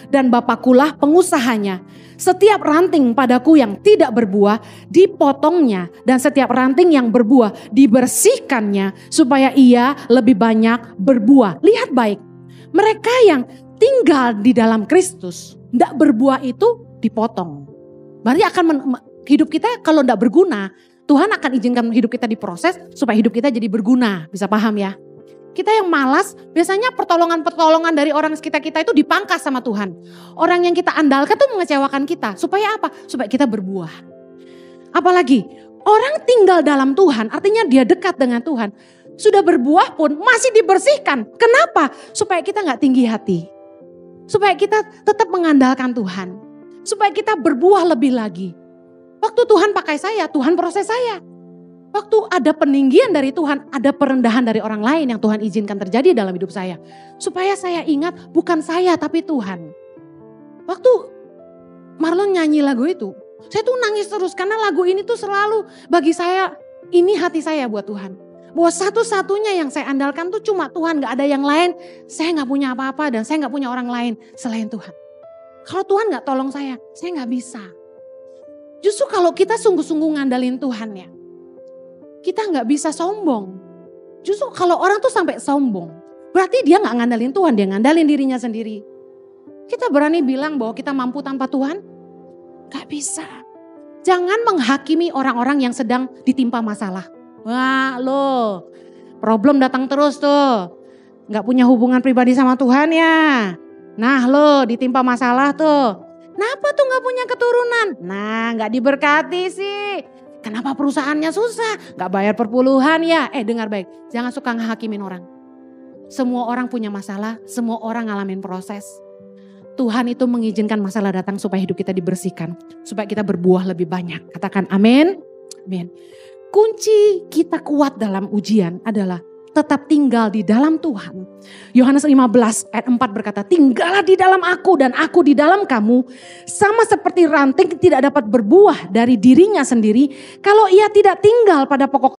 dan Bapakulah pengusahanya. Setiap ranting padaku yang tidak berbuah dipotongnya, dan setiap ranting yang berbuah dibersihkannya supaya ia lebih banyak berbuah. Lihat baik, mereka yang tinggal di dalam Kristus, tidak berbuah itu dipotong. Berarti hidup kita kalau tidak berguna, Tuhan akan izinkan hidup kita diproses supaya hidup kita jadi berguna. Bisa paham ya? Kita yang malas, biasanya pertolongan-pertolongan dari orang sekitar kita itu dipangkas sama Tuhan. Orang yang kita andalkan tuh mengecewakan kita. Supaya apa? Supaya kita berbuah. Apalagi orang tinggal dalam Tuhan, artinya dia dekat dengan Tuhan. Sudah berbuah pun masih dibersihkan. Kenapa? Supaya kita gak tinggi hati. Supaya kita tetap mengandalkan Tuhan. Supaya kita berbuah lebih lagi. Waktu Tuhan pakai saya, Tuhan proses saya. Waktu ada peninggian dari Tuhan, ada perendahan dari orang lain yang Tuhan izinkan terjadi dalam hidup saya. Supaya saya ingat bukan saya tapi Tuhan. Waktu Marlon nyanyi lagu itu, saya tuh nangis terus karena lagu ini tuh selalu bagi saya, ini hati saya buat Tuhan. Bahwa satu-satunya yang saya andalkan tuh cuma Tuhan, gak ada yang lain. Saya gak punya apa-apa dan saya gak punya orang lain selain Tuhan. Kalau Tuhan gak tolong saya gak bisa. Justru kalau kita sungguh-sungguh ngandalin Tuhan ya, kita gak bisa sombong. Justru kalau orang tuh sampai sombong, berarti dia gak ngandalin Tuhan, dia ngandalin dirinya sendiri. Kita berani bilang bahwa kita mampu tanpa Tuhan? Gak bisa. Jangan menghakimi orang-orang yang sedang ditimpa masalah. Wah lo, problem datang terus tuh. Gak punya hubungan pribadi sama Tuhan ya. Nah lo ditimpa masalah tuh. Kenapa tuh gak punya keturunan? Nah gak diberkati sih. Kenapa perusahaannya susah? Gak bayar perpuluhan ya? Dengar baik, jangan suka ngehakimin orang. Semua orang punya masalah, semua orang ngalamin proses. Tuhan itu mengizinkan masalah datang supaya hidup kita dibersihkan. Supaya kita berbuah lebih banyak. Katakan amin. Amin. Kunci kita kuat dalam ujian adalah tetap tinggal di dalam Tuhan. Yohanes 15 ayat 4 berkata, tinggallah di dalam aku dan aku di dalam kamu. Sama seperti ranting tidak dapat berbuah dari dirinya sendiri kalau ia tidak tinggal pada pokok